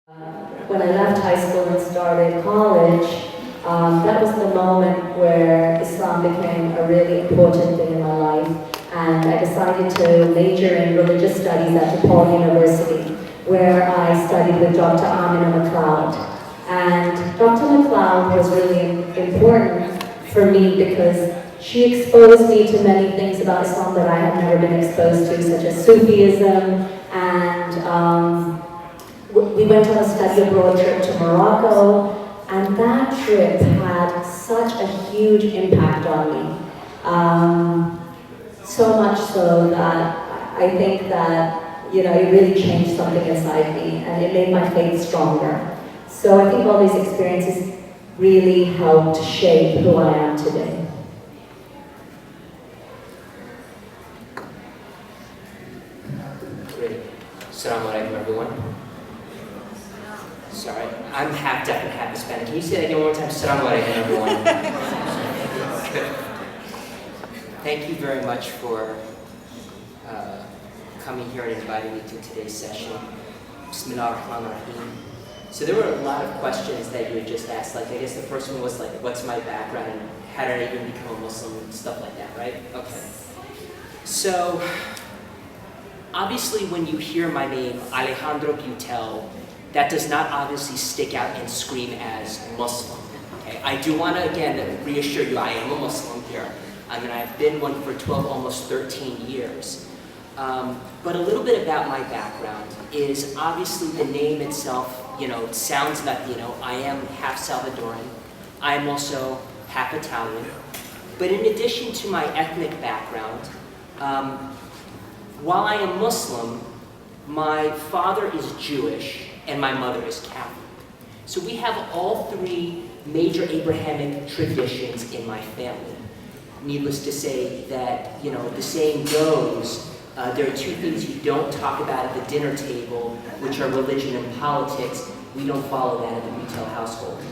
When I left high school and started college, that was the moment where Islam became a really important thing in my life, and I decided to major in religious studies at DePaul University, where I studied with Dr. Amina McLeod. And Dr. McLeod was really important for me because she exposed me to many things about Islam that I had never been exposed to, such as Sufism, and we went on a study abroad trip to Morocco, and that trip had such a huge impact on me. So much so that I think that, it really changed something inside me, and it made my faith stronger. So I think all these experiences really helped shape who I am today. Great. Assalamu alaikum, everyone. Sorry, I'm half deaf and half Hispanic. Can you say that again one more time? Assalamu alaikum, everyone. Good. Thank you very much for coming here and inviting me to today's session. Bismillah ar-Rahman ar-Rahim. So there were a lot of questions that you had just asked. Like, I guess the first one was like, what's my background and how did I even become a Muslim and stuff like that, right? Okay. So, obviously when you hear my name, Alejandro Beutel, that does not obviously stick out and scream as Muslim. Okay? I do want to, again, reassure you, I am a Muslim here. I mean, I've been one for 12, almost 13 years. But a little bit about my background is obviously the name itself, it sounds Latino. I am half Salvadoran. I am also half Italian. But in addition to my ethnic background, while I am Muslim, my father is Jewish and my mother is Catholic. So we have all three major Abrahamic traditions in my family. Needless to say that, the saying goes, there are two things you don't talk about at the dinner table, which are religion and politics. We don't follow that in the Beutel household.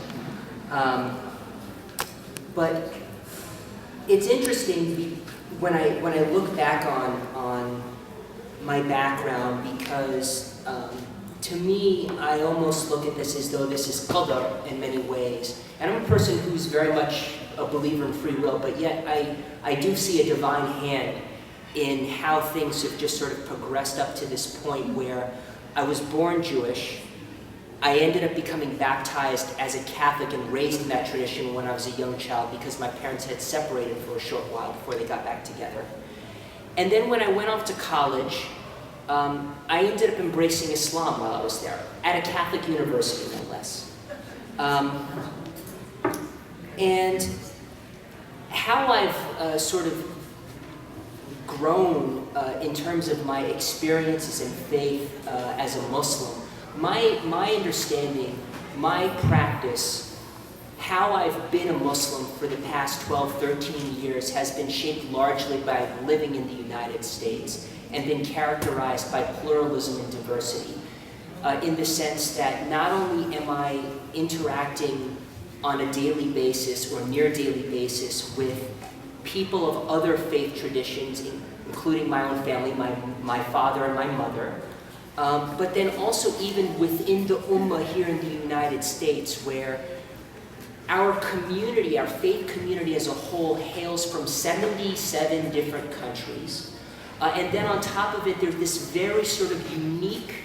But it's interesting when I look back on my background, because to me, I almost look at this as though this is qadar in many ways. And I'm a person who's very much a believer in free will, but yet I do see a divine hand in how things have just sort of progressed up to this point where I was born Jewish. I ended up becoming baptized as a Catholic and raised in that tradition when I was a young child because my parents had separated for a short while before they got back together. And then when I went off to college, I ended up embracing Islam while I was there, at a Catholic university, no less. And how I've sort of grown in terms of my experiences in faith as a Muslim, my understanding, my practice, how I've been a Muslim for the past 12, 13 years has been shaped largely by living in the United States and been characterized by pluralism and diversity, in the sense that not only am I interacting on a daily basis or near daily basis with people of other faith traditions, including my own family, my father and my mother, but then also even within the Ummah here in the United States, where our community, our faith community as a whole, hails from 77 different countries. And then on top of it, there's this very sort of unique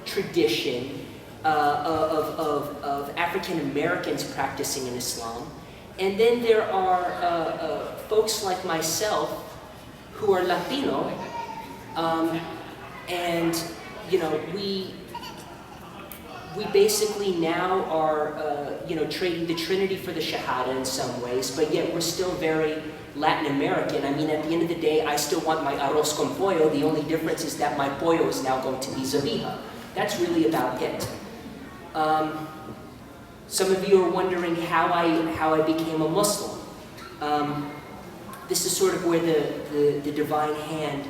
tradition of African Americans practicing in Islam. And then there are folks like myself who are Latino, and we basically now are trading the Trinity for the Shahada in some ways, but yet we're still very Latin American. I mean, at the end of the day, I still want my arroz con pollo. The only difference is that my pollo is now going to be zabija. That's really about it. Some of you are wondering how I became a Muslim. This is sort of where the divine hand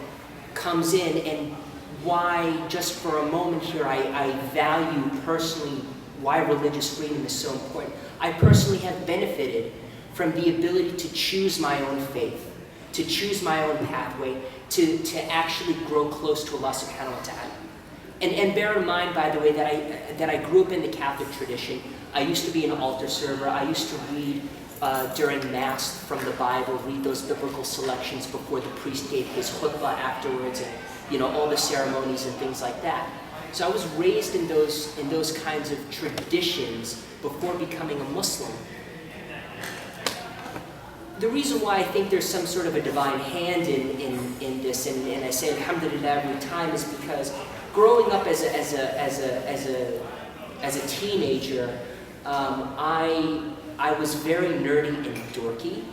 comes in, and why, just for a moment here, I value personally why religious freedom is so important. I personally have benefited from the ability to choose my own faith, to choose my own pathway, to actually grow close to Allah subhanahu wa ta'ala. And bear in mind, by the way, that I grew up in the Catholic tradition. I used to be an altar server. I used to read during Mass from the Bible, read those biblical selections before the priest gave his chuppah afterwards, and all the ceremonies and things like that. So I was raised in those kinds of traditions before becoming a Muslim. The reason why I think there's some sort of a divine hand in this, and I say alhamdulillah every time, is because growing up as a teenager, I was very nerdy and dorky,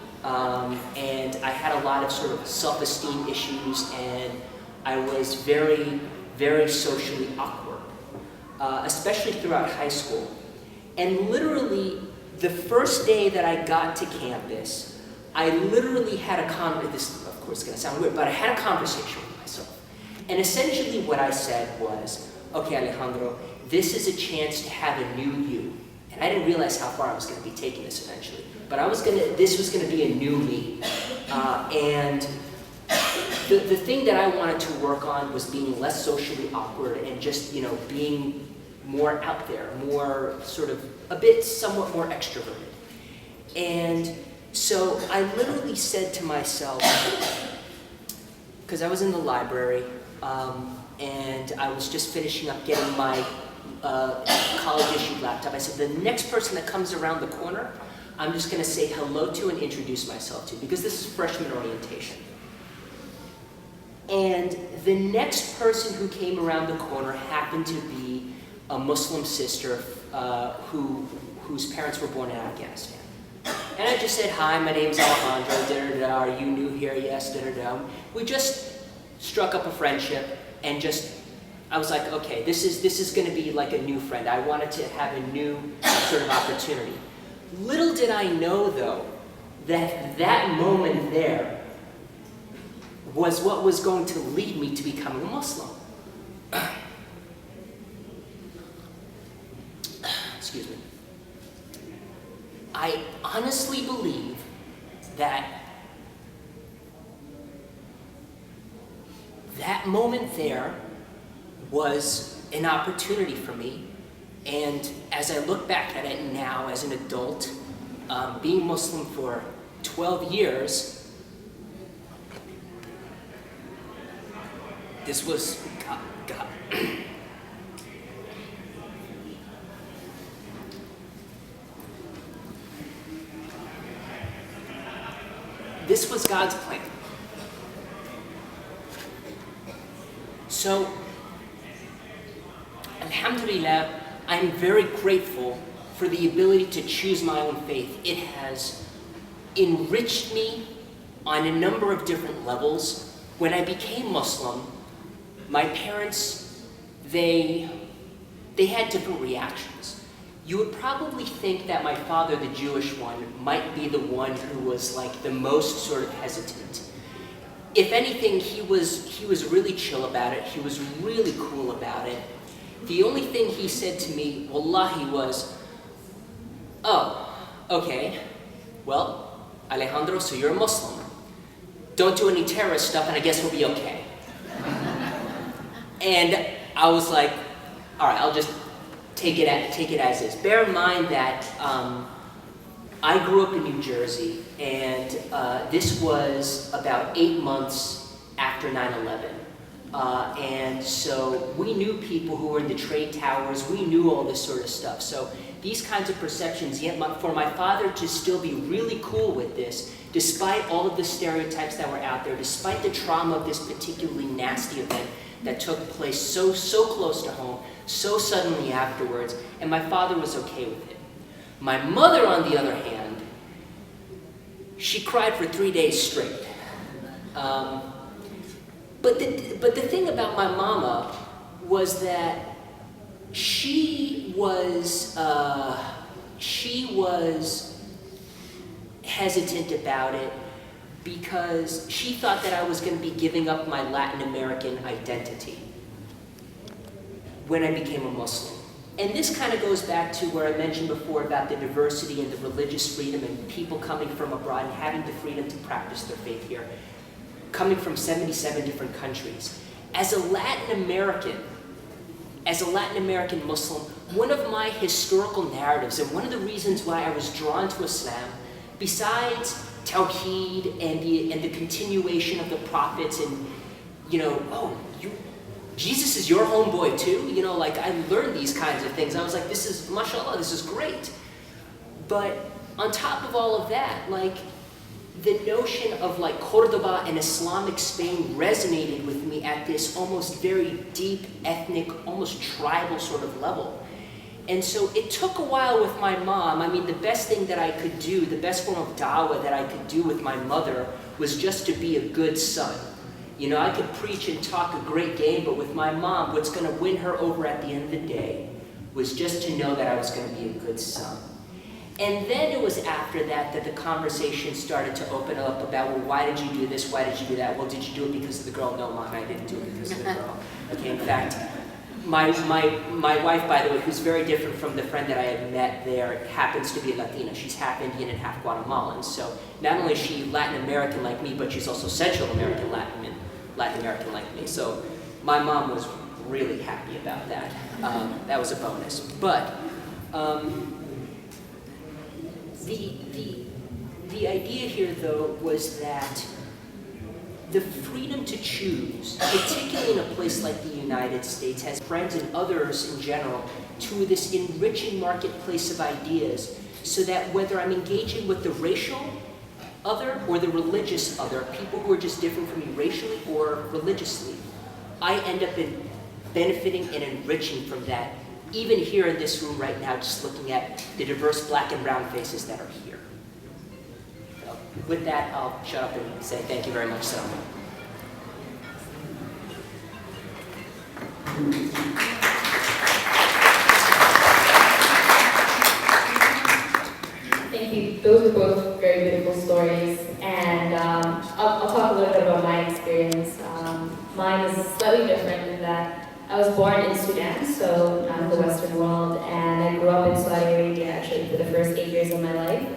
and I had a lot of sort of self-esteem issues, and I was very, very socially awkward, especially throughout high school. And literally, the first day that I got to campus, I literally had a this of course is going to sound weird, but I had a conversation with myself. And essentially what I said was, okay, Alejandro, this is a chance to have a new you. And I didn't realize how far I was going to be taking this eventually. But this was going to be a new me. And the thing that I wanted to work on was being less socially awkward and just, being more out there, more sort of, somewhat more extroverted. And so I literally said to myself, because I was in the library, and I was just finishing up getting my college-issued laptop. I said, the next person that comes around the corner, I'm just going to say hello to and introduce myself to, because this is freshman orientation. And the next person who came around the corner happened to be a Muslim sister whose parents were born in Afghanistan. And I just said, hi, my name's Alejandro, da-da-da, are you new here? Yes, da-da-da. We just struck up a friendship, and I was like, okay, this is going to be like a new friend. I wanted to have a new sort of opportunity. Little did I know, though, that moment there was what was going to lead me to becoming a Muslim. Excuse me. I honestly believe that moment there was an opportunity for me, and as I look back at it now as an adult, being Muslim for 12 years, this was God. This was God's plan. So, alhamdulillah, I'm very grateful for the ability to choose my own faith. It has enriched me on a number of different levels. When I became Muslim, my parents, they had different reactions. You would probably think that my father, the Jewish one, might be the one who was like the most sort of hesitant. If anything, he was really chill about it. He was really cool about it. The only thing he said to me, wallahi, was, oh, okay, well, Alejandro, so you're a Muslim. Don't do any terrorist stuff, and I guess we'll be okay. And I was like, all right, I'll just take it as is. Bear in mind that I grew up in New Jersey, and this was about 8 months after 9/11. And so we knew people who were in the trade towers, we knew all this sort of stuff. So these kinds of perceptions, yet for my father to still be really cool with this, despite all of the stereotypes that were out there, despite the trauma of this particularly nasty event that took place so close to home, so suddenly afterwards, and my father was okay with it. My mother, on the other hand, she cried for 3 days straight. But the thing about my mama was that she was hesitant about it because she thought that I was going to be giving up my Latin American identity when I became a Muslim. And this kind of goes back to where I mentioned before about the diversity and the religious freedom and people coming from abroad and having the freedom to practice their faith here, coming from 77 different countries. As a Latin American, as a Latin American Muslim, one of my historical narratives and one of the reasons why I was drawn to Islam, besides Tawheed and the continuation of the prophets and, Jesus is your homeboy too? Like I learned these kinds of things. I was like, this is, mashallah, this is great. But on top of all of that, like the notion of like Cordoba and Islamic Spain resonated with me at this almost very deep, ethnic, almost tribal sort of level. And so it took a while with my mom. I mean, the best thing that I could do, the best form of da'wah that I could do with my mother was just to be a good son. I could preach and talk a great game, but with my mom, what's going to win her over at the end of the day was just to know that I was going to be a good son. And then it was after that that the conversation started to open up about, well, why did you do this? Why did you do that? Well, did you do it because of the girl? No, Mom, I didn't do it because of the girl. Okay, in fact, my wife, by the way, who's very different from the friend that I had met there, happens to be Latina. She's half Indian and half Guatemalan. So not only is she Latin American like me, but she's also Central American Latin American like me. So my mom was really happy about that. That was a bonus. But the idea here, though, was that the freedom to choose, particularly in a place like the United States, has friends and others in general to this enriching marketplace of ideas, so that whether I'm engaging with the racial other or the religious other, people who are just different from me racially or religiously, I end up benefiting and enriching from that, even here in this room right now, just looking at the diverse black and brown faces that are here. So with that, I'll shut up and say thank you very much, Salma. Thank you. Those are both very beautiful stories, and I'll talk a little bit about my experience. Mine is slightly different in that I was born in Sudan, so not in the Western world, and I grew up in Saudi Arabia actually for the first 8 years of my life.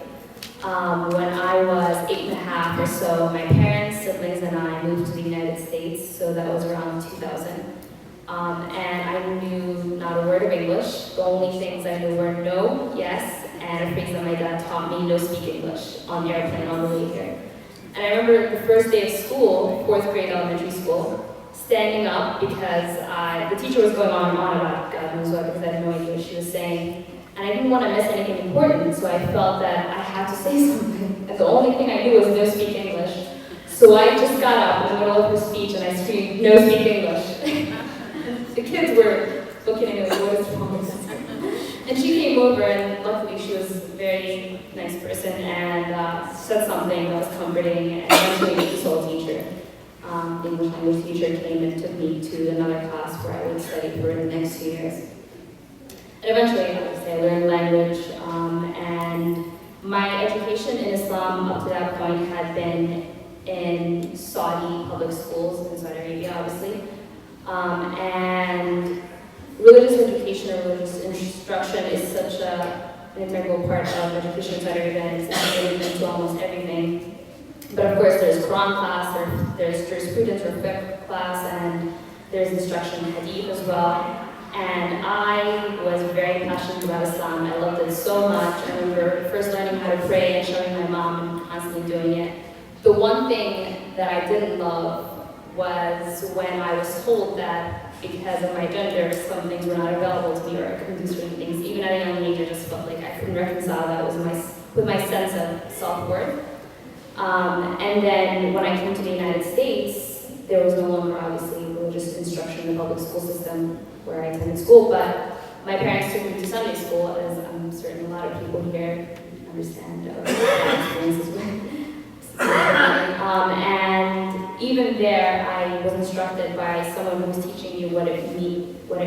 When I was 8.5 or so, my parents, siblings, and I moved to the United States, so that was around 2000. And I knew not a word of English. The only things I knew were no, yes, and a phrase that my dad taught me, no speak English, on the airplane on the way here. And I remember the first day of school, 4th grade elementary school, standing up because the teacher was going on and on about God knows what, because I had no idea what she was saying. And I didn't want to miss anything important, so I felt that I had to say something. And the only thing I knew was no speak English. So I just got up in the middle of her speech and I screamed, no speak English. The kids were looking at me like, what is wrong with this? And she came over, and luckily she was a very nice person and said something that was comforting, and eventually she told teacher. The English language teacher came and took me to another class where I would study for the next 2 years. And eventually, obviously, I learned language, and my education in Islam up to that point had been in Saudi public schools, in Saudi Arabia, obviously. And religious education or religious instruction is such an integral part of education in Saudi Arabia, and it's integrated into almost everything. But of course, there's Quran class, there's jurisprudence or fiqh class, and there's instruction in hadith as well. And I was very passionate about Islam. I loved it so much. I remember first learning how to pray and showing my mom and constantly doing it. The one thing that I didn't love was when I was told that because of my gender, some things were not available to me or I couldn't do certain things. Even at a young age, I just felt like I couldn't reconcile that with my sense of self-worth. And then when I came to the United States, there was no longer obviously religious instruction in the public school system where I attended school, but my parents took me to Sunday school, as I'm certain a lot of people here understand experiences with. And even there, I was instructed by someone who was teaching you what it means, what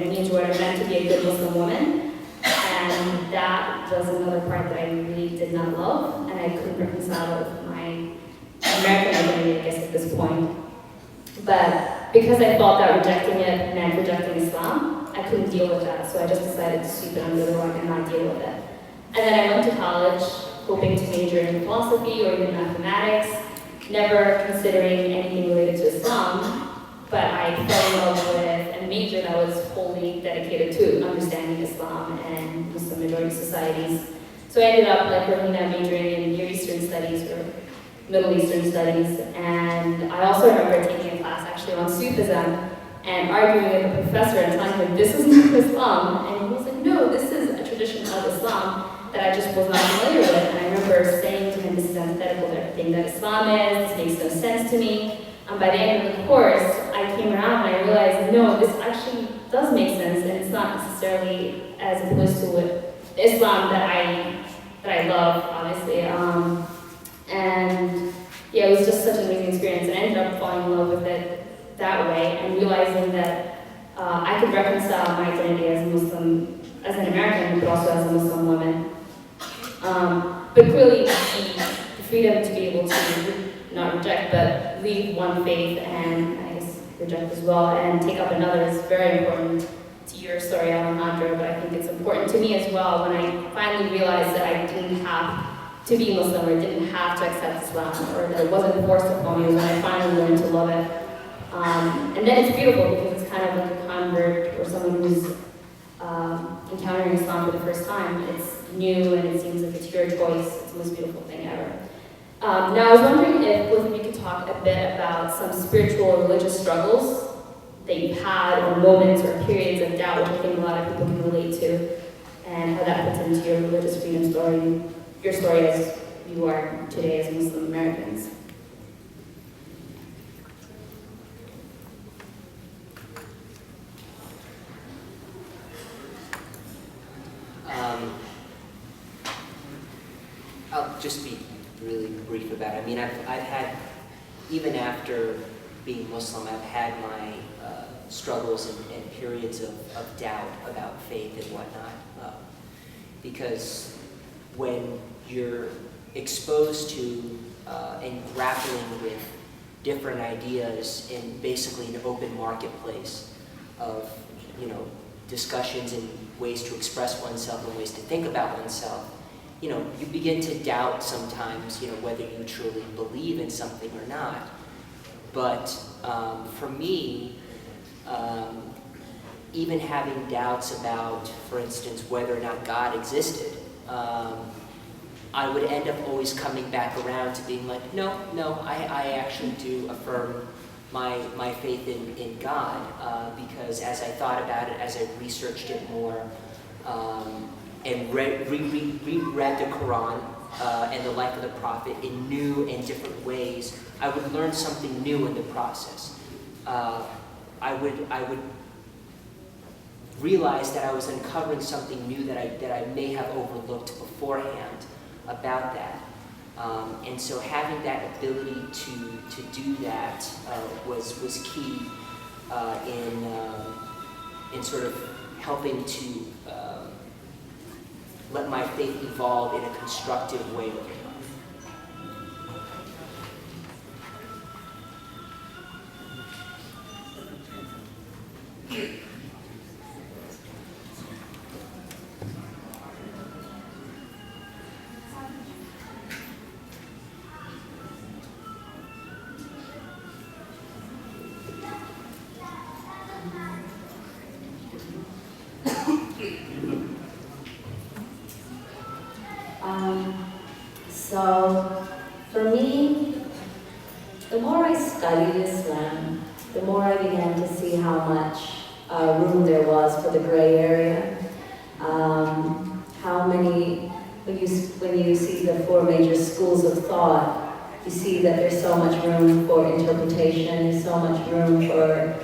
it meant to be a good Muslim woman. And that was another part that I really did not love, and I couldn't reconcile with my American identity, I guess, at this point. But because I felt that rejecting it meant rejecting Islam, I couldn't deal with that, so I just decided to sweep it under the rug and not deal with it. And then I went to college, hoping to major in philosophy or even mathematics, never considering anything related to Islam, but I fell in love with and major that was wholly dedicated to understanding Islam and Muslim majority societies. So I ended up, like Rohina, majoring in Near Eastern Studies or Middle Eastern Studies. And I also remember taking a class actually on Sufism and arguing with the professor and telling him, this is not Islam. And he was like, no, this is a tradition of Islam that I just was not familiar with. And I remember saying to him, this is antithetical to everything that Islam is, this makes no sense to me. By the end of the course, I came around and I realized, no, this actually does make sense, and it's not necessarily as opposed to what Islam that I love, obviously. And yeah, it was just such an amazing experience, and I ended up falling in love with it that way, and realizing that I could reconcile my identity as a Muslim, as an American, but also as a Muslim woman. But clearly, the freedom to be able to not reject, but leave one faith and I guess reject as well, and take up another is very important to your story, Alejandro, but I think it's important to me as well when I finally realized that I didn't have to be Muslim or didn't have to accept Islam, or that it wasn't forced upon me, was when I finally learned to love it. And then it's beautiful because it's kind of like a convert or someone who's encountering Islam for the first time. It's new and it seems like it's your choice. It's the most beautiful thing ever. Now I was wondering if both of you could talk a bit about some spiritual or religious struggles that you've had, or moments or periods of doubt, which I think a lot of people can relate to, and how that fits into your religious freedom story, your story as you are today as Muslim Americans. I'll just be really brief about it. I mean, I've had, even after being Muslim, I've had my struggles and periods of doubt about faith and whatnot. Because when you're exposed to and grappling with different ideas in basically an open marketplace of, discussions and ways to express oneself and ways to think about oneself, you begin to doubt sometimes, whether you truly believe in something or not. But for me, even having doubts about, for instance, whether or not God existed, I would end up always coming back around to being like, no, I actually do affirm my faith in God, because as I thought about it, as I researched it more, and reread the Quran and the life of the Prophet in new and different ways, I would learn something new in the process. I would realize that I was uncovering something new that I may have overlooked beforehand about that. And so having that ability to do that was key in sort of helping to let my faith evolve in a constructive way with me. So, for me, the more I studied Islam, the more I began to see how much room there was for the gray area. How many, when you see the four major schools of thought, you see that there's so much room for interpretation, there's so much room for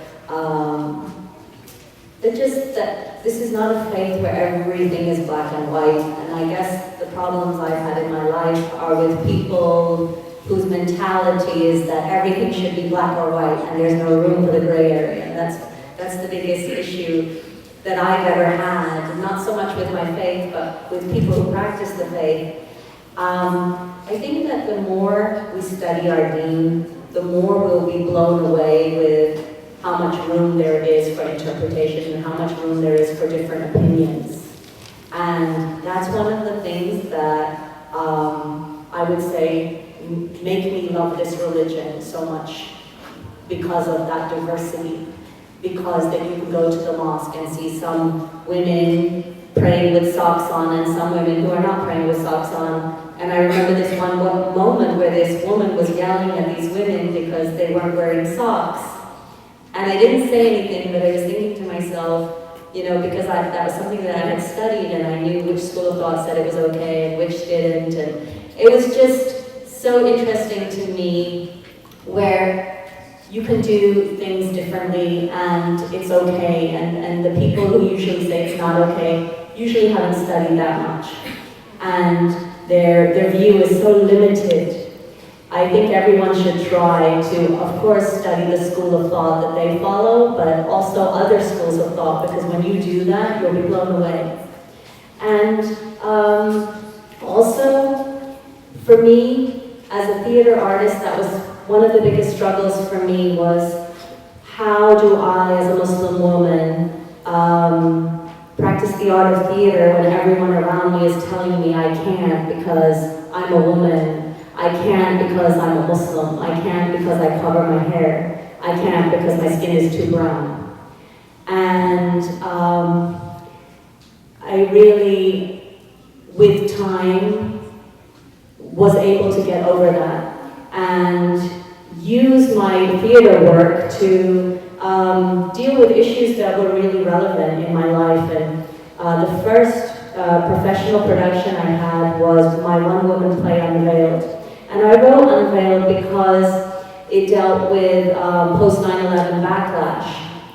that this is not a faith where everything is black and white. And I guess the problems I've had in my life are with people whose mentality is that everything should be black or white and there's no room for the gray area. And that's the biggest issue that I've ever had, not so much with my faith, but with people who practice the faith. I think that the more we study our deen, the more we'll be blown away with how much room there is for interpretation and how much room there is for different opinions. And that's one of the things that I would say make me love this religion so much, because of that diversity. because that you can go to the mosque and see some women praying with socks on and some women who are not praying with socks on. And I remember this one moment where this woman was yelling at these women because they weren't wearing socks. And I didn't say anything, but I was thinking to myself, because that was something that I had studied and I knew which school of thought said it was okay and which didn't. And it was just so interesting to me where you can do things differently and it's okay. And the people who usually say it's not okay usually haven't studied that much. And their view is so limited. I think everyone should try to, of course, study the school of thought that they follow, but also other schools of thought, because when you do that, you'll be blown away. And also, for me, as a theater artist, that was one of the biggest struggles for me was, how do I, as a Muslim woman, practice the art of theater when everyone around me is telling me I can't because I'm a woman, I can't because I'm a Muslim, I can't because I cover my hair, I can't because my skin is too brown. And I really, with time, was able to get over that and use my theater work to deal with issues that were really relevant in my life. And the first professional production I had was my one-woman play, Unveiled. And I wrote Unveiled because it dealt with post-9/11 backlash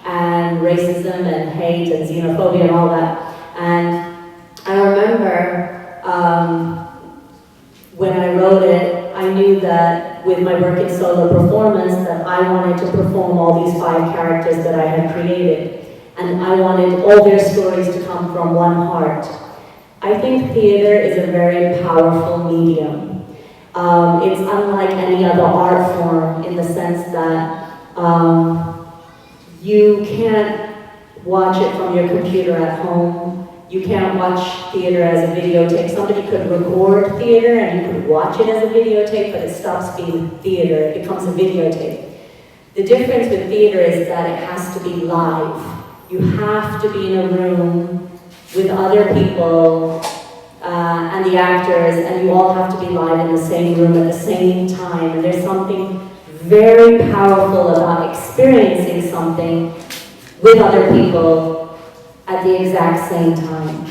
and racism and hate and xenophobia and all that. And I remember when I wrote it, I knew that with my work in solo performance that I wanted to perform all these 5 characters that I had created. And I wanted all their stories to come from one heart. I think theater is a very powerful medium. It's unlike any other art form in the sense that you can't watch it from your computer at home. You can't watch theater as a videotape. Somebody could record theater and you could watch it as a videotape, but it stops being theater, it becomes a videotape. The difference with theater is that it has to be live. You have to be in a room with other people and the actors, and you all have to be live in the same room at the same time. And there's something very powerful about experiencing something with other people at the exact same time.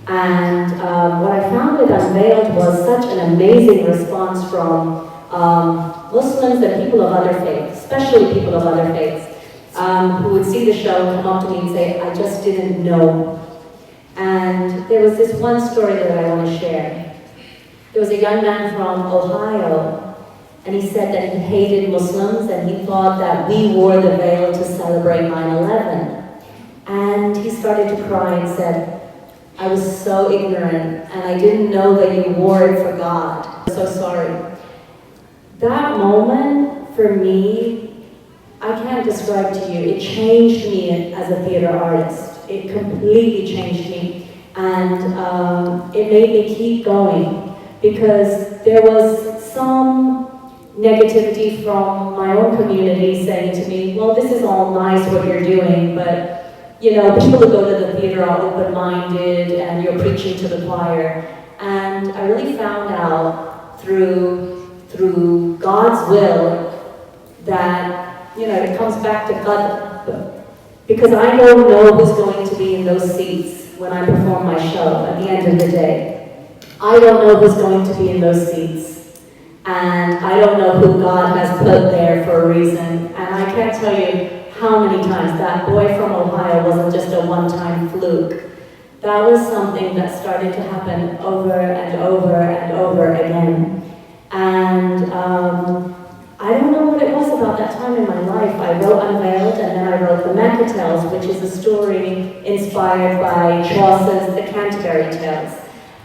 And what I found with Unveiled was such an amazing response from Muslims and people of other faiths, especially people of other faiths, who would see the show, come up to me and say, I just didn't know. And there was this one story that I want to share. There was a young man from Ohio, and he said that he hated Muslims and he thought that we wore the veil to celebrate 9/11. And he started to cry and said, I was so ignorant and I didn't know that you wore it for God. I'm so sorry. That moment, for me, I can't describe to you. It changed me as a theater artist. It completely changed me. And it made me keep going because there was some negativity from my own community saying to me, well, this is all nice what you're doing, but people who go to the theater are open-minded and you're preaching to the choir. And I really found out through God's will that, it comes back to God, because I don't know who's going to be in those seats when I perform my show at the end of the day. I don't know who's going to be in those seats. And I don't know who God has put there for a reason. And I can't tell you how many times that boy from Ohio wasn't just a one-time fluke. That was something that started to happen over and over and over again. And I don't know what it was about that time in my life. I wrote Unveiled, and then I wrote The Mecca Tales, which is a story inspired by Chaucer's The Canterbury Tales.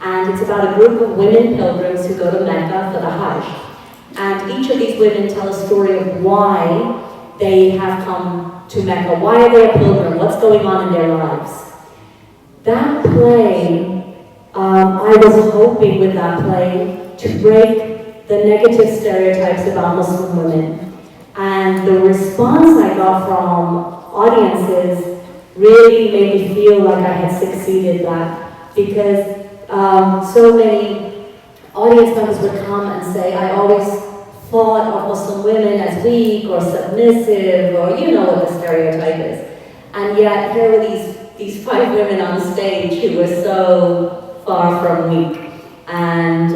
And it's about a group of women pilgrims who go to Mecca for the Hajj. And each of these women tell a story of why they have come to Mecca. Why are they a pilgrim? What's going on in their lives? That play, I was hoping with that play to break the negative stereotypes about Muslim women. And the response I got from audiences really made me feel like I had succeeded that, because so many audience members would come and say, I always thought of Muslim women as weak or submissive, or you know what the stereotype is. And yet here were these 5 women on stage who were so far from weak. And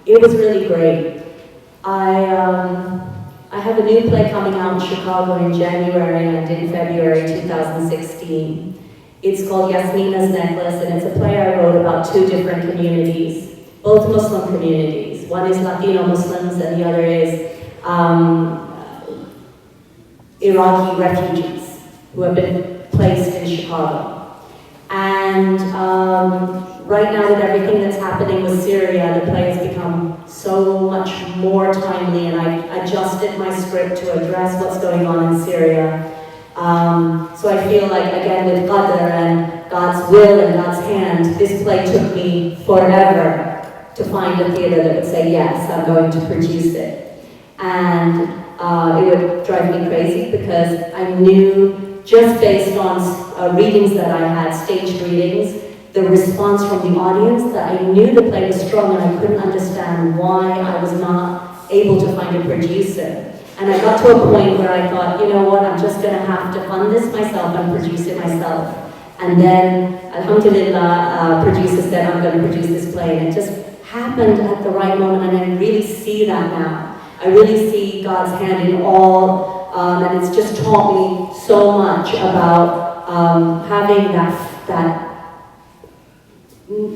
it was really great. I have a new play coming out in Chicago in January and in February 2016. It's called Yasmina's Necklace, and it's a play I wrote about 2 different communities, both Muslim communities. One is Latino Muslims and the other is Iraqi refugees who have been placed in Chicago. And right now, with everything that's happening with Syria, the play has become so much more timely, and I adjusted my script to address what's going on in Syria. So I feel like, again, with Qadr and God's will and God's hand, this play took me forever to find a theater that would say, yes, I'm going to produce it. And it would drive me crazy, because I knew, just based on readings that I had, staged readings, the response from the audience, that I knew the play was strong, and I couldn't understand why I was not able to find a producer. And I got to a point where I thought, you know what, I'm just going to have to fund this myself and produce it myself. And then, alhamdulillah, producer said, I'm going to produce this play, and it just happened at the right moment, and I really see that now. I really see God's hand in all, and it's just taught me so much about having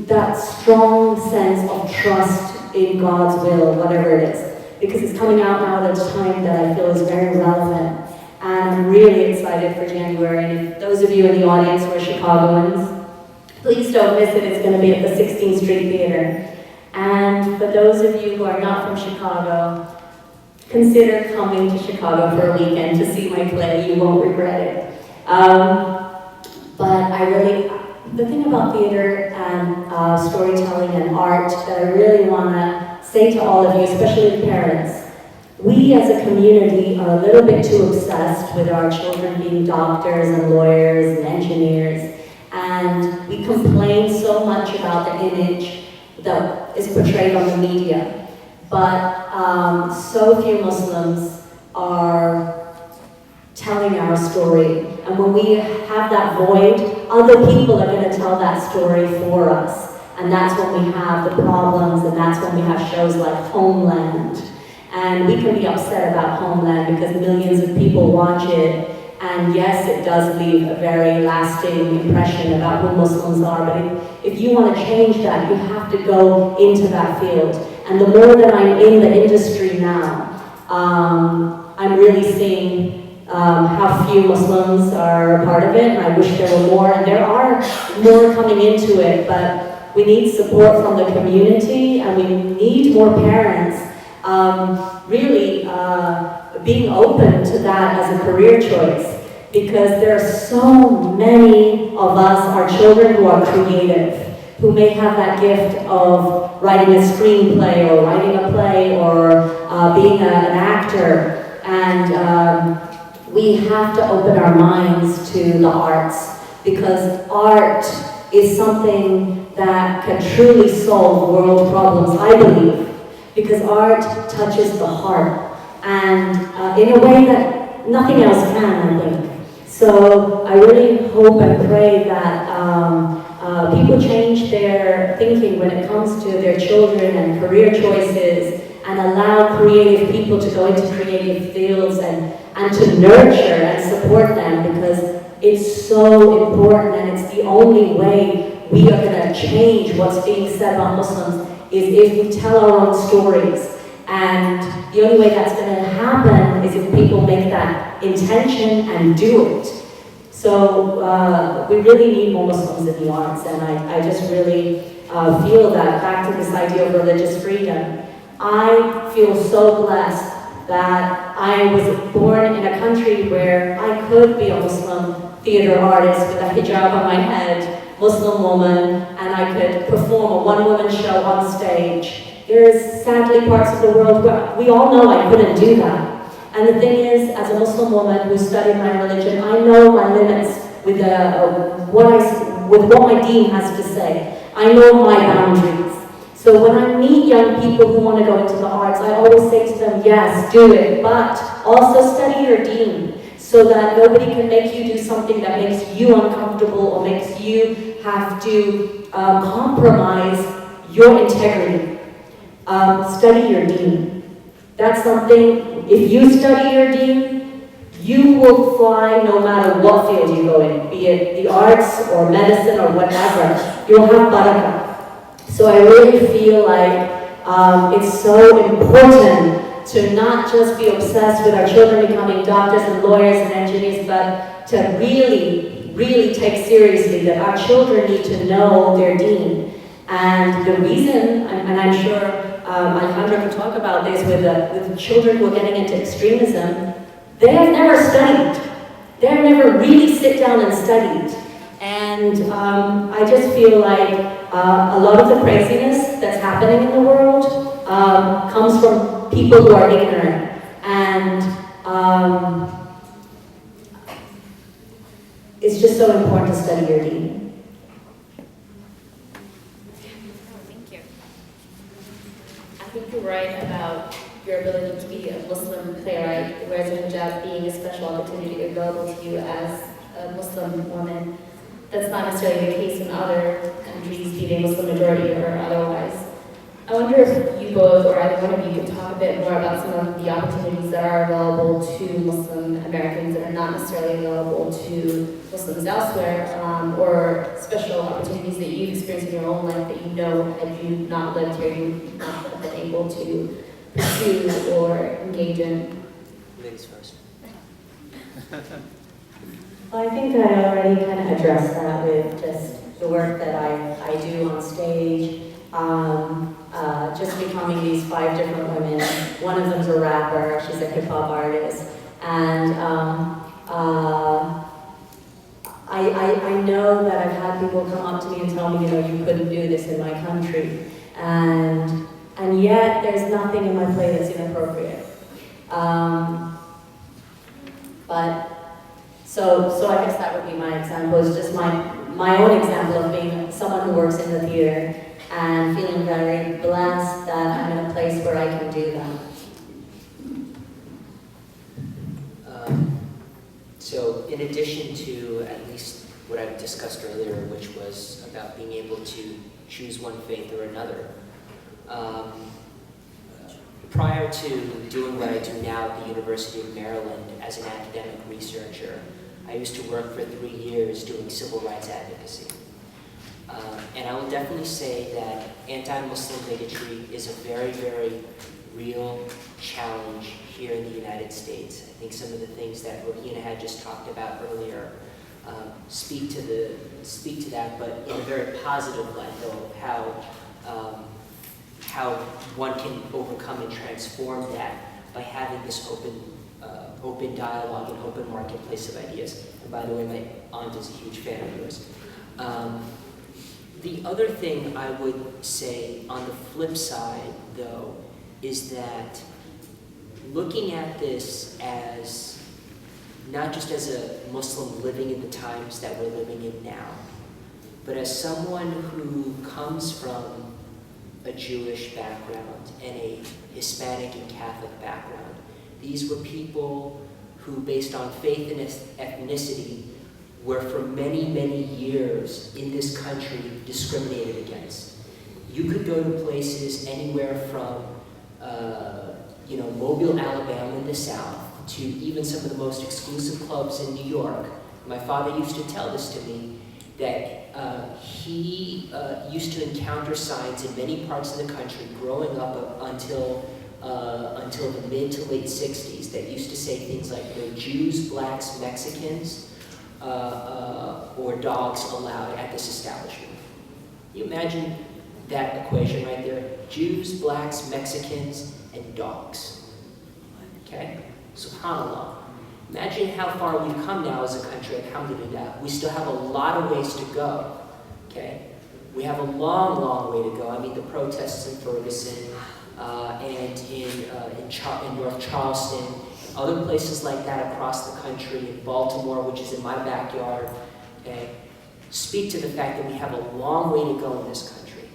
that strong sense of trust in God's will, whatever it is. Because it's coming out now at a time that I feel is very relevant. And I'm really excited for January. And if those of you in the audience who are Chicagoans, please don't miss it. It's going to be at the 16th Street Theater. And for those of you who are not from Chicago, consider coming to Chicago for a weekend to see my play. You won't regret it. But the thing about theater and storytelling and art that I really want to say to all of you, especially the parents, we as a community are a little bit too obsessed with our children being doctors and lawyers and engineers, and we complain so much about the image that is portrayed on the media. But so few Muslims are telling our story. And when we have that void, other people are going to tell that story for us. And that's when we have the problems, and that's when we have shows like Homeland. And we can be upset about Homeland because millions of people watch it. And yes, it does leave a very lasting impression about who Muslims are. But if you want to change that, you have to go into that field. And the more that I'm in the industry now, I'm really seeing how few Muslims are a part of it, and I wish there were more, and there are more coming into it, but we need support from the community, and we need more parents really being open to that as a career choice, because there are so many of us, our children, who are creative, who may have that gift of writing a screenplay or writing a play or being an actor, and we have to open our minds to the arts, because art is something that can truly solve world problems, I believe, because art touches the heart, and in a way that nothing else can, I think. So I really hope and pray that people change their thinking when it comes to their children and career choices, and allow creative people to go into creative fields and to nurture and support them, because it's so important, and it's the only way we are going to change what's being said about Muslims is if we tell our own stories. And the only way that's going to happen is if people make that intention and do it. So we really need more Muslims in the arts, and I just really feel that, back to this idea of religious freedom, I feel so blessed that I was born in a country where I could be a Muslim theater artist with a hijab on my head, Muslim woman, and I could perform a one-woman show on stage. There's sadly parts of the world where we all know I couldn't do that. And the thing is, as a Muslim woman who studied my religion, I know my limits with what my deen has to say. I know my boundaries. So when I meet young people who want to go into the arts, I always say to them, yes, do it, but also study your deen, so that nobody can make you do something that makes you uncomfortable or makes you have to compromise your integrity. Study your deen. That's something, if you study your deen, you will fly no matter what field you go in, be it the arts or medicine or whatever. You'll have barakah. So I really feel like it's so important to not just be obsessed with our children becoming doctors and lawyers and engineers, but to really, really take seriously that our children need to know their deen. And the reason, and I'm sure Alejandro can talk about this with children who are getting into extremism, they have never studied. They have never really sit down and studied. And I just feel like a lot of the craziness that's happening in the world comes from people who are ignorant. And it's just so important to study your deen. Thank you. I think you're right about your ability to be a Muslim playwright, whereas a hijab being a special opportunity available to you as a Muslim woman. That's not necessarily the case in other countries, be they Muslim majority or otherwise. I wonder if you both, or either one of you, could talk a bit more about some of the opportunities that are available to Muslim Americans that are not necessarily available to Muslims elsewhere, or special opportunities that you've experienced in your own life that you know, had you not lived here, you would not have been able to pursue or engage in. Ladies first. I think I already kind of addressed that with just the work that I do on stage. Just becoming these 5 different women. One of them's a rapper, she's a hip hop artist. And I know that I've had people come up to me and tell me, you know, you couldn't do this in my country. And yet there's nothing in my play that's inappropriate. So I guess that would be my example. It's just my own example of being someone who works in the theater and feeling very blessed that I'm in a place where I can do that. So in addition to at least what I discussed earlier, which was about being able to choose one faith or another, prior to doing what I do now at the University of Maryland as an academic researcher, I used to work for 3 years doing civil rights advocacy. And I will definitely say that anti-Muslim bigotry is a very, very real challenge here in the United States. I think some of the things that Rohina had just talked about earlier speak to that, but in a very positive light, though, how one can overcome and transform that by having this open dialogue and open marketplace of ideas. And by the way, my aunt is a huge fan of yours. The other thing I would say on the flip side, though, is that looking at this as not just as a Muslim living in the times that we're living in now, but as someone who comes from a Jewish background and a Hispanic and Catholic background. These were people who, based on faith and ethnicity, were for many, many years in this country discriminated against. You could go to places anywhere from, Mobile, Alabama in the South, to even some of the most exclusive clubs in New York. My father used to tell this to me, that he used to encounter signs in many parts of the country growing up until the mid to late 60s that used to say things like, Jews, blacks, Mexicans, or dogs allowed at this establishment. You imagine that equation right there? Jews, blacks, Mexicans, and dogs. Okay? SubhanAllah. Imagine how far we've come now as a country, alhamdulillah. We still have a lot of ways to go, okay? We have a long, long way to go. I mean, the protests in Ferguson and in North Charleston, Other places like that across the country, in Baltimore, which is in my backyard, okay, speak to the fact that we have a long way to go in this country.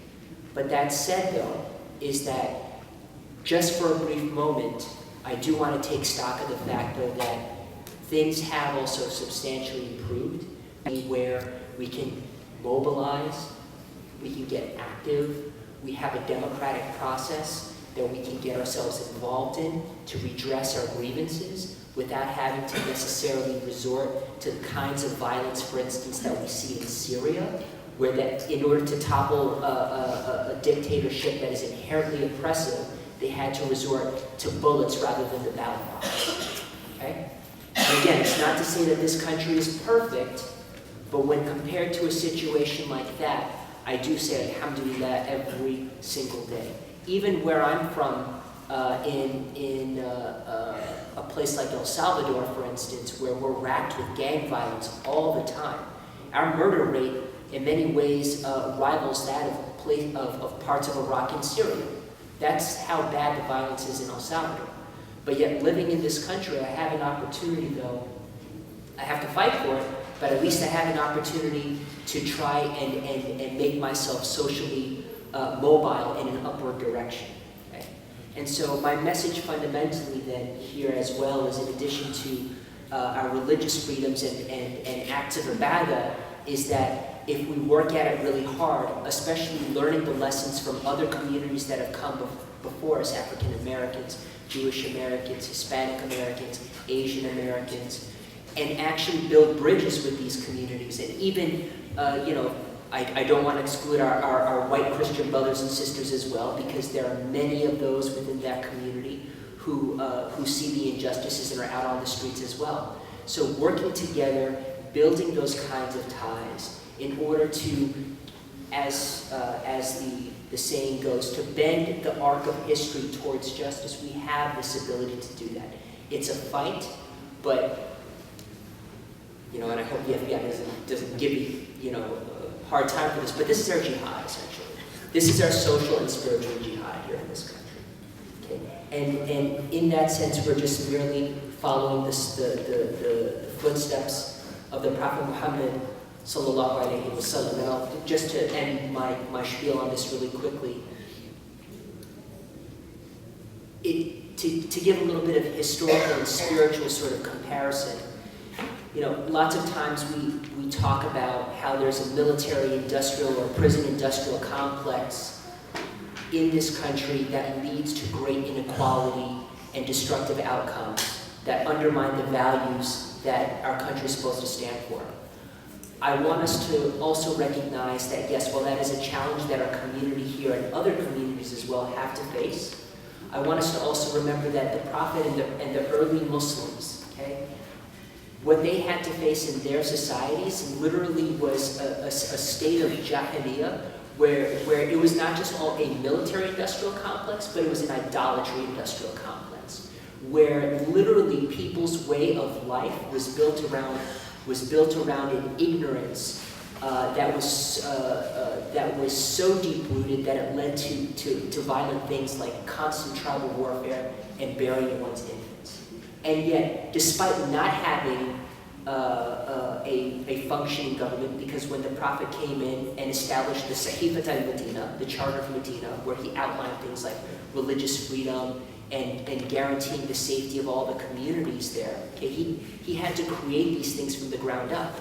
But that said, though, is that just for a brief moment, I do want to take stock of the fact, though, that things have also substantially improved, where we can mobilize, we can get active, we have a democratic process that we can get ourselves involved in to redress our grievances without having to necessarily resort to the kinds of violence, for instance, that we see in Syria, where that in order to topple a dictatorship that is inherently oppressive, they had to resort to bullets rather than the ballot box. Okay? And again, it's not to say that this country is perfect, but when compared to a situation like that, I do say alhamdulillah every single day. Even where I'm from, in a place like El Salvador, for instance, where we're racked with gang violence all the time, our murder rate in many ways rivals that of parts of Iraq and Syria. That's how bad the violence is in El Salvador. But yet living in this country, I have an opportunity, though, I have to fight for it, but at least I have an opportunity to try and make myself socially mobile in an upward direction. Okay? And so my message fundamentally then here as well is, in addition to our religious freedoms and acts of ibadah, is that if we work at it really hard, especially learning the lessons from other communities that have come before us, African Americans, Jewish Americans, Hispanic Americans, Asian Americans, and actually build bridges with these communities. And even, I don't want to exclude our white Christian brothers and sisters as well, because there are many of those within that community who see the injustices and are out on the streets as well. So working together, building those kinds of ties in order to, as the saying goes, to bend the arc of history towards justice, we have this ability to do that. It's a fight, but, and I hope the FBI doesn't give me, a hard time for this, but this is our jihad, essentially. This is our social and spiritual jihad here in this country. Okay? And in that sense, we're just merely following the footsteps of the Prophet Muhammad sallallahu alaihi wasallam. And just to end my spiel on this really quickly, to give a little bit of historical and spiritual sort of comparison, lots of times we talk about how there's a military-industrial or prison-industrial complex in this country that leads to great inequality and destructive outcomes that undermine the values that our country is supposed to stand for. I want us to also recognize that, yes, while that is a challenge that our community here and other communities as well have to face, I want us to also remember that the Prophet and the early Muslims, okay, what they had to face in their societies literally was a state of jahiliyyah, where it was not just all a military-industrial complex, but it was an idolatry-industrial complex, where literally people's way of life was built around an ignorance that was so deep-rooted that it led to violent things like constant tribal warfare and burying one's infants. And yet, despite not having a functioning government, because when the Prophet came in and established the Sahifat al-Medina, the Charter of Medina, where he outlined things like religious freedom and guaranteeing the safety of all the communities there, okay, he had to create these things from the ground up.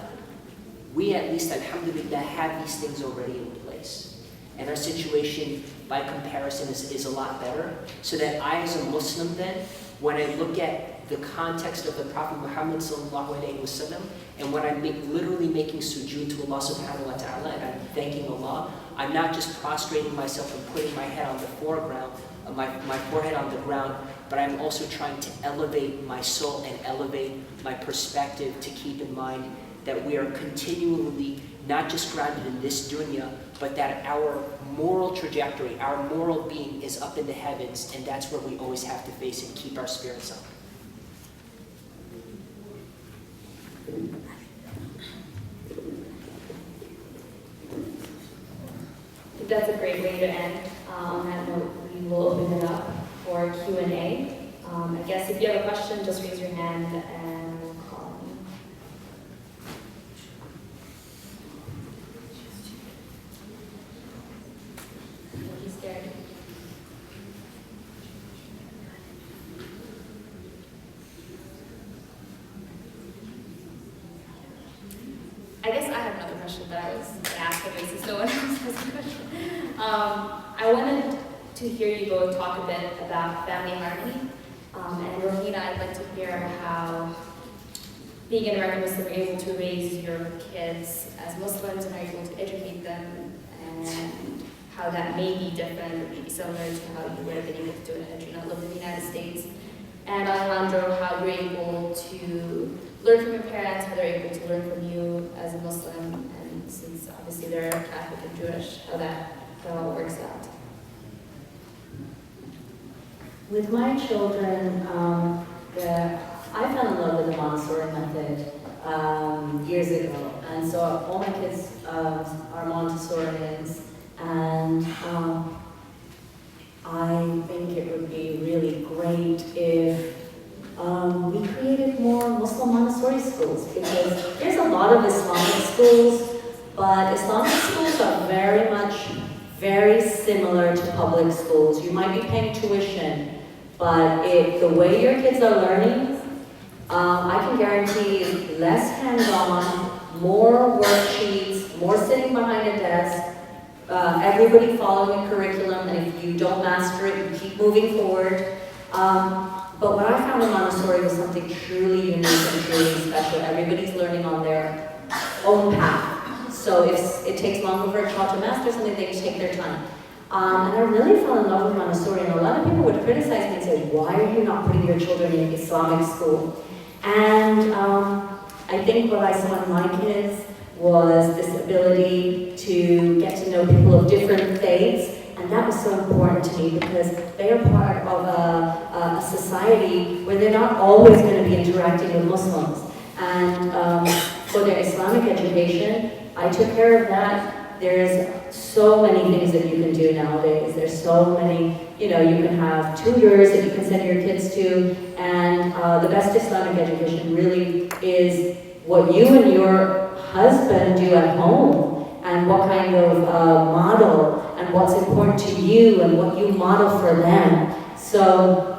We, at least, alhamdulillah, have these things already in place. And our situation, by comparison, is a lot better. So that I, as a Muslim then, when I look at the context of the Prophet Muhammad sallallahu alaihi wasallam, and when I'm literally making sujood to Allah subhanahu wa ta'ala, and I'm thanking Allah, I'm not just prostrating myself and putting my head on the foreground, my forehead on the ground, but I'm also trying to elevate my soul and elevate my perspective to keep in mind that we are continually not just grounded in this dunya, but that our moral trajectory, our moral being is up in the heavens, and that's where we always have to face and keep our spirits up. That's a great way to end. On that note, we will open it up for Q&A. I guess if you have a question, just raise your hand and we'll call on you. He's scared. I guess I have another question that I was going to ask, but since no one else has a question. I wanted to hear you both talk a bit about family harmony. And Rohina, I'd like to hear how being an American Muslim, you're able to raise your kids as Muslims and are able to educate them, and how that may be different or maybe similar to how you would have been able to do it had you not lived in the United States. And Alejandro, how you're able to learn from your parents, how they're able to learn from you as a Muslim, and since obviously they're Catholic and Jewish, how that all works out. With my children, I fell in love with the Montessori method years ago, and so all my kids are Montessorians, and I think it would be really great if we created more Muslim Montessori schools, because there's a lot of Islamic schools, but Islamic schools are very similar to public schools. You might be paying tuition, but the way your kids are learning, I can guarantee less hands-on, more worksheets, more sitting behind a desk, everybody following a curriculum, and if you don't master it, you keep moving forward. But what I found in Montessori was something truly unique and truly special. Everybody's learning on their own path. So if it takes longer for a child to master something, they just take their time. And I really fell in love with Montessori, and a lot of people would criticize me and say, why are you not putting your children in Islamic school? And I think what I saw in my kids was this ability to get to know people of different faiths, and that was so important to me because they are part of a society where they're not always going to be interacting with Muslims. And for their Islamic education, I took care of that. There's so many things that you can do nowadays. There's so many, you can have tutors that you can send your kids to, and the best Islamic education really is what you and your husband do at home, and what kind of model, and what's important to you, and what you model for them. So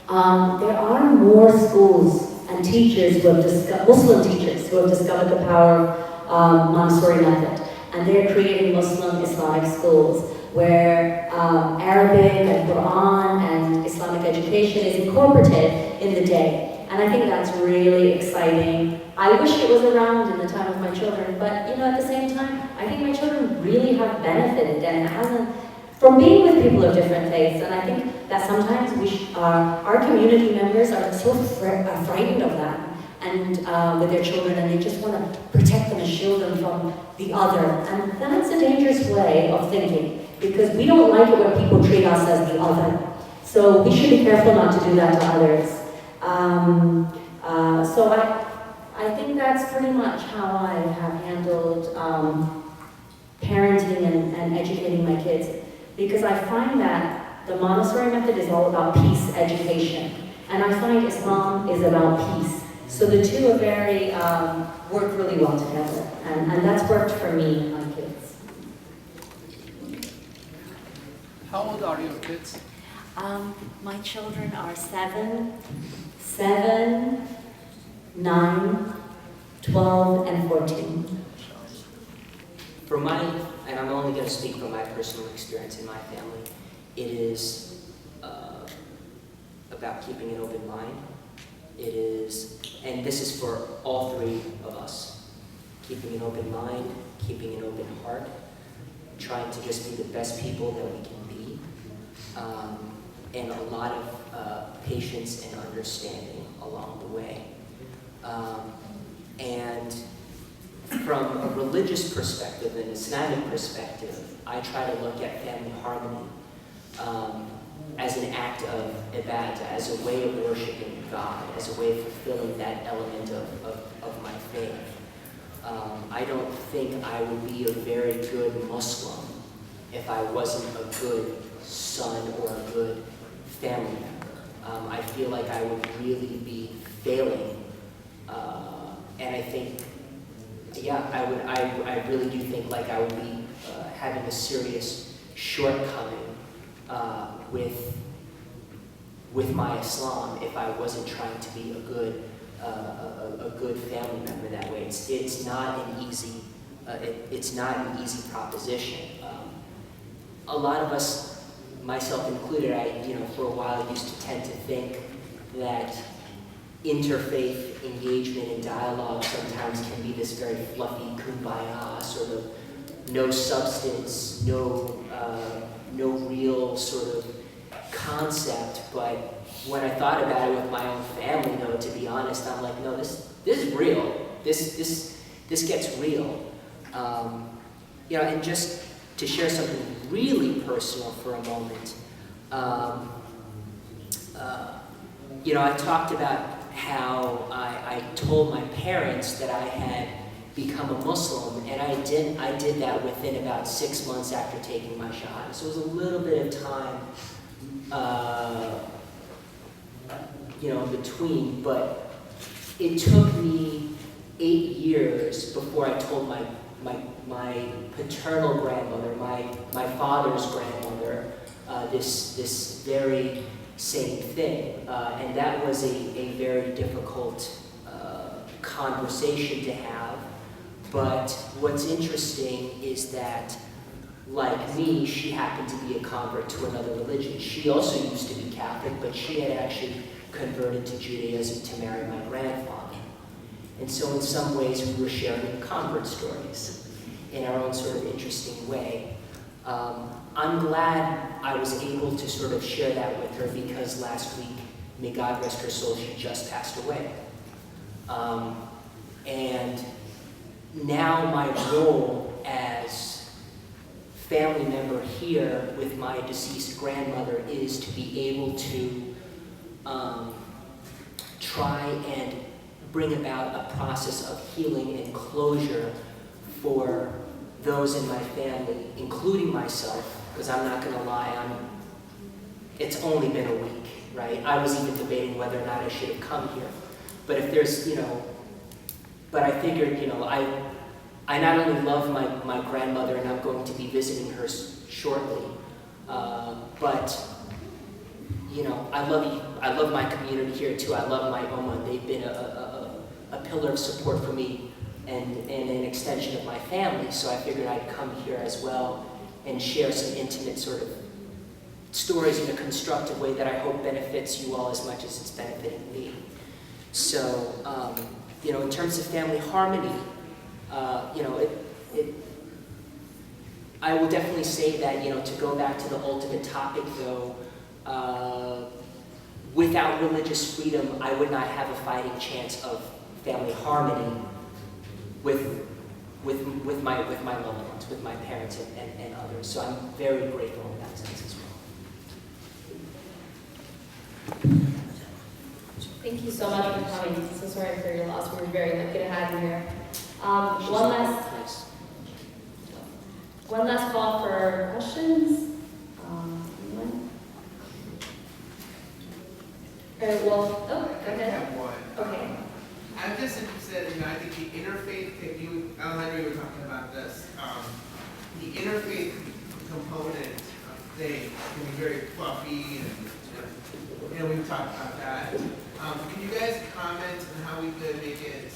there are more schools and teachers who have Muslim teachers who have discovered the power of Montessori method. And they're creating Muslim Islamic schools where Arabic and Quran and Islamic education is incorporated in the day. And I think that's really exciting. I wish it was around in the time of my children, but at the same time, I think my children really have benefited and it hasn't, from being with people of different faiths. And I think that sometimes our community members are so frightened of that. And with their children, and they just want to protect them and shield them from the other. And that's a dangerous way of thinking, because we don't like it when people treat us as the other. So we should be careful not to do that to others. So I think that's pretty much how I have handled parenting and educating my kids, because I find that the Montessori method is all about peace education, and I find Islam is about peace. So the two are work really well together, and that's worked for me and my kids. How old are your kids? My children are 7, 9, 12, and 14. And I'm only going to speak from my personal experience in my family, it is about keeping an open mind. It is, and this is for all three of us, keeping an open mind, keeping an open heart, trying to just be the best people that we can be, and a lot of patience and understanding along the way. And from a religious perspective, an Islamic perspective, I try to look at family harmony as an act of ibadah, as a way of worshiping God, as a way of fulfilling that element of my faith. I don't think I would be a very good Muslim if I wasn't a good son or a good family member. I feel like I would really be failing. And I think, yeah, I really do think like I would be having a serious shortcoming with my Islam if I wasn't trying to be a good family member that way. It's not an easy proposition. A lot of us, myself included, for a while used to tend to think that interfaith engagement and dialogue sometimes can be this very fluffy kumbaya, sort of no substance, no real sort of concept. But when I thought about it with my own family, though, to be honest, I'm like, no, this is real. This gets real. And just to share something really personal for a moment, I talked about how I told my parents that I had become a Muslim, and I did that within about 6 months after taking my shahada. So it was a little bit of time, in between, but it took me 8 years before I told my paternal grandmother, my father's grandmother, this very same thing, and that was a very difficult conversation to have. But what's interesting is that, like me, she happened to be a convert to another religion. She also used to be Catholic, but she had actually converted to Judaism to marry my grandfather. And so in some ways we were sharing convert stories in our own sort of interesting way. I'm glad I was able to sort of share that with her, because last week, may God rest her soul, she just passed away. And now my role as family member here with my deceased grandmother is to be able to try and bring about a process of healing and closure for those in my family, including myself, because I'm not going to lie, it's only been a week, right? I was even debating whether or not I should have come here. But if there's, but I figured, I not only love my grandmother, and I'm going to be visiting her shortly, but, I love my community here too. I love my Oma. They've been a pillar of support for me and an extension of my family, so I figured I'd come here as well and share some intimate sort of stories in a constructive way that I hope benefits you all as much as it's benefiting me. So, in terms of family harmony, I will definitely say that, to go back to the ultimate topic though, without religious freedom, I would not have a fighting chance of family harmony with my loved ones, with my parents and others. So I'm very grateful in that sense as well. Thank you so much for coming. So sorry for your loss. We're very lucky to have you here. One last call for questions. Anyone? All right, well, go ahead. I have one. Okay. I'm just interested in, I think the interfaith that Alejandro, you were talking about this, the interfaith component of things can be very fluffy, and we've talked about that. Can you guys comment on how we could make it,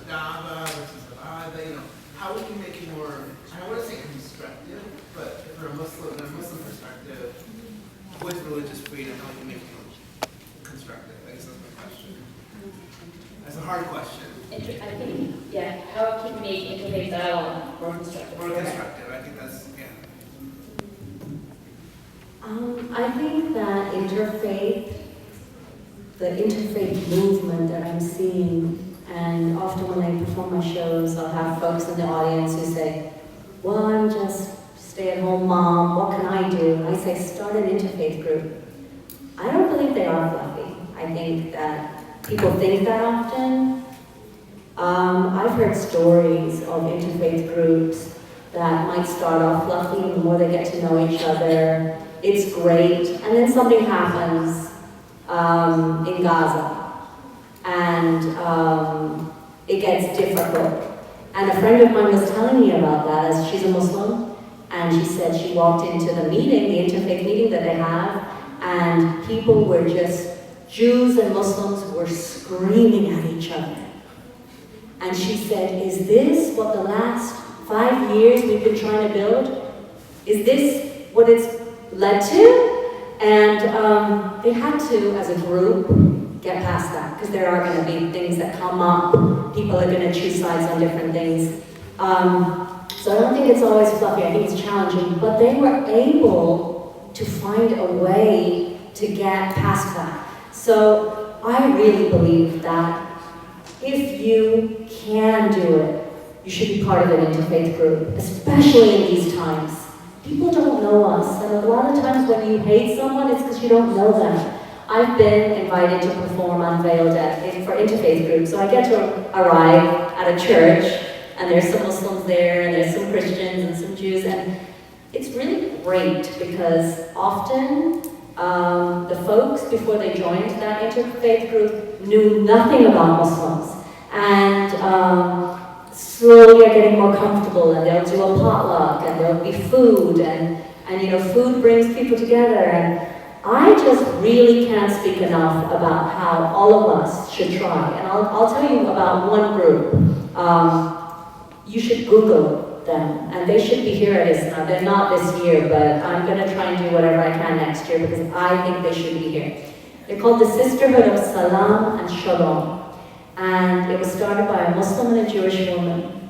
dava versus avada, how we can make it more, I don't want to say constructive, but from a Muslim perspective, with religious freedom, how we can make it more constructive? I guess that's my question. That's a hard question. I think, how can we make interfaith dialogue more constructive? More constructive, I think that's, I think that the interfaith movement that I'm seeing, and often when I perform my shows, I'll have folks in the audience who say, well, I'm just stay-at-home mom, what can I do? I say, start an interfaith group. I don't believe they are fluffy. I think that people think that often. I've heard stories of interfaith groups that might start off fluffy, and the more they get to know each other, it's great, and then something happens, in Gaza, and it gets difficult. And a friend of mine was telling me about that, as she's a Muslim, and she said she walked into the meeting, the interfaith meeting that they have, and people were just, Jews and Muslims were screaming at each other. And she said, is this what the last 5 years we've been trying to build? Is this what it's led to? And they had to, as a group, get past that, because there are going to be things that come up. People are going to choose sides on different things. So I don't think it's always fluffy, I think it's challenging, but they were able to find a way to get past that. So I really believe that if you can do it, you should be part of an interfaith group, especially in these times. People don't know us, and a lot of times when you hate someone, it's because you don't know them. I've been invited to perform Unveiled for interfaith groups, so I get to arrive at a church, and there's some Muslims there, and there's some Christians and some Jews, and it's really great because often the folks, before they joined that interfaith group, knew nothing about Muslims, and slowly are getting more comfortable, and they'll do a potluck, and there'll be food, and you know, food brings people together, and I just really can't speak enough about how all of us should try. And I'll tell you about one group. You should Google them, and they should be here at ISNA. They're not this year, but I'm going to try and do whatever I can next year because I think they should be here. They're called the Sisterhood of Salam and Shalom, and it was started by a Muslim and a Jewish woman.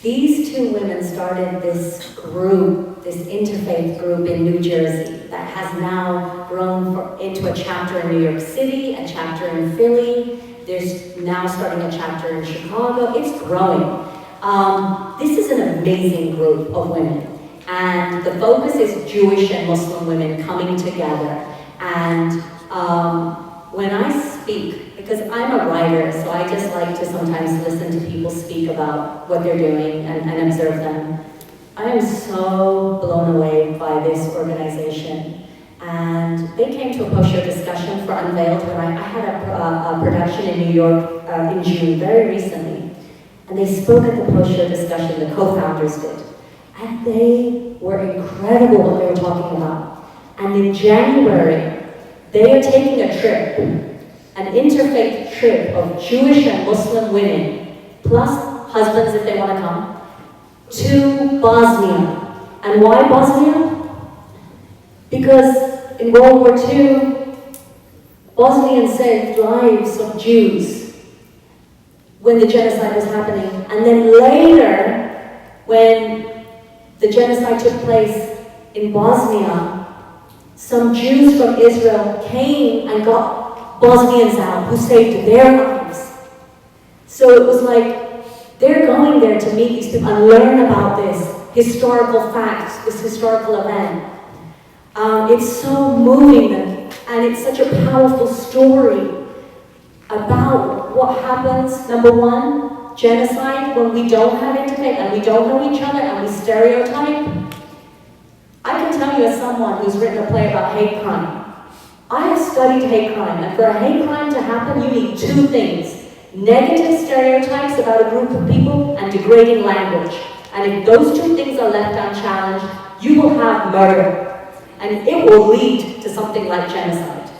These two women started this group, this interfaith group in New Jersey that has now grown into a chapter in New York City, a chapter in Philly. There's now starting a chapter in Chicago. It's growing. This is an amazing group of women, and the focus is Jewish and Muslim women coming together. And when I speak, because I'm a writer, so I just like to sometimes listen to people speak about what they're doing and observe them. I am so blown away by this organization. And they came to a post-show discussion for Unveiled when I had a production in New York in June, very recently. And they spoke at the post-show discussion, the co-founders did. And they were incredible what they were talking about. And in January, they are taking a trip, an interfaith trip of Jewish and Muslim women, plus husbands if they want to come, to Bosnia. And why Bosnia? Because in World War II, Bosnians saved lives of Jews when the genocide was happening. And then later, when the genocide took place in Bosnia, some Jews from Israel came and got Bosnians out who saved their lives. So it was like, they're going there to meet these people and learn about this historical fact, this historical event. It's so moving, and it's such a powerful story about what happens, number one, genocide, when we don't have interfaith and we don't know each other and we stereotype. I can tell you as someone who's written a play about hate crime. I have studied hate crime, and for a hate crime to happen, you need two things: negative stereotypes about a group of people and degrading language. And if those two things are left unchallenged, you will have murder. And it will lead to something like genocide.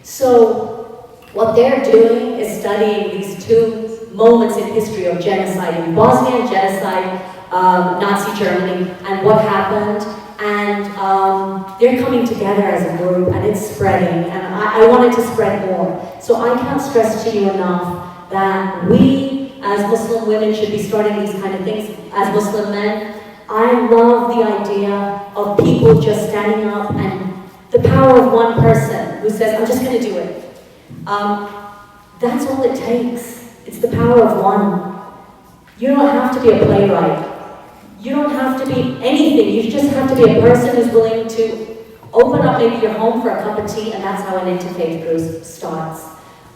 So what they're doing is studying these two moments in history of genocide in Bosnia and genocide, Nazi Germany, and what happened. And they're coming together as a group, and it's spreading. And I want it to spread more. So I can't stress to you enough that we, as Muslim women, should be starting these kind of things. As Muslim men, I love the idea of people just standing up and the power of one person who says, I'm just going to do it. That's all it takes. It's the power of one. You don't have to be a playwright. You don't have to be anything. You just have to be a person who's willing to open up maybe your home for a cup of tea, and that's how an interfaith group starts.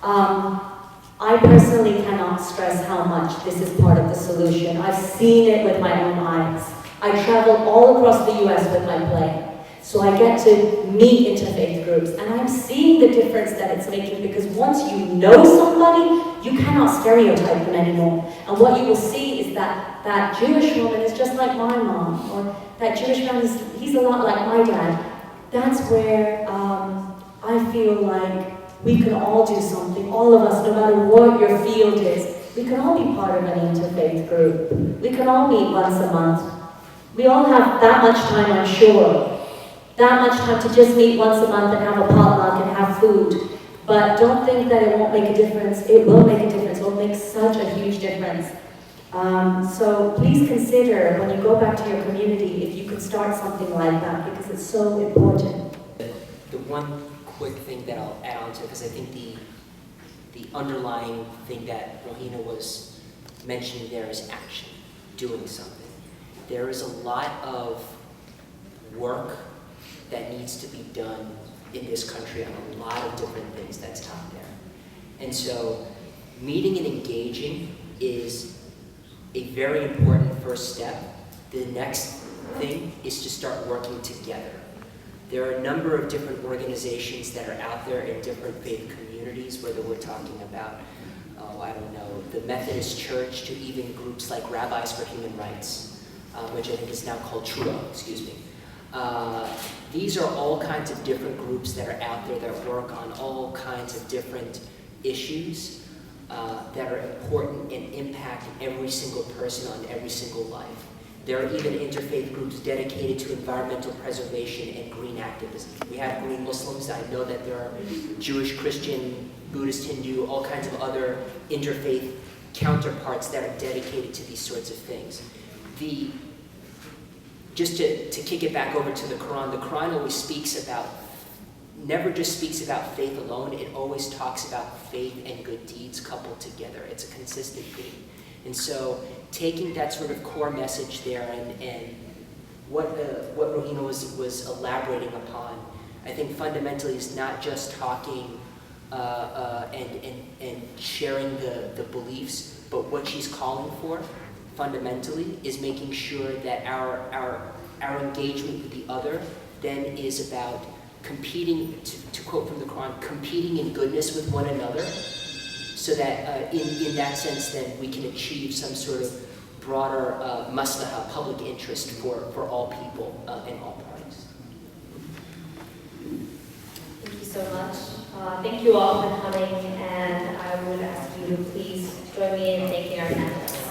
I personally cannot stress how much this is part of the solution. I've seen it with my own eyes. I travel all across the US with my play. So I get to meet interfaith groups, and I'm seeing the difference that it's making, because once you know somebody, you cannot stereotype them anymore. And what you will see is that that Jewish woman is just like my mom, or that Jewish man he's a lot like my dad. That's where I feel like we can all do something, all of us, no matter what your field is. We can all be part of an interfaith group. We can all meet once a month. We all have that much time, I'm sure. That much time to just meet once a month and have a potluck and have food. But don't think that it won't make a difference. It will make a difference. It will make such a huge difference. So please consider, when you go back to your community, if you could start something like that, because it's so important. The one quick thing that I'll add on to, because I think the underlying thing that Rohina was mentioning there is action, doing something. There is a lot of work that needs to be done in this country on a lot of different things that's out there. And so meeting and engaging is a very important first step. The next thing is to start working together. There are a number of different organizations that are out there in different faith communities, whether we're talking about, I don't know, the Methodist Church, to even groups like Rabbis for Human Rights, which I think is now called TRUO, excuse me. These are all kinds of different groups that are out there that work on all kinds of different issues that are important and impact every single person on every single life. There are even interfaith groups dedicated to environmental preservation and green activism. We have green Muslims. I know that there are Jewish, Christian, Buddhist, Hindu, all kinds of other interfaith counterparts that are dedicated to these sorts of things. Just to kick it back over to the Quran always speaks about, never just speaks about faith alone, it always talks about faith and good deeds coupled together. It's a consistent theme. And so taking that sort of core message there and what Rohina was elaborating upon, I think fundamentally is not just talking and sharing the beliefs, but what she's calling for fundamentally is making sure that our engagement with the other then is about competing, to quote from the Quran, competing in goodness with one another, so that in that sense then we can achieve some sort of broader maslaha, public interest for all people and all parties. Thank you so much. Thank you all for coming, and I would ask you to please join me in thanking our panelists.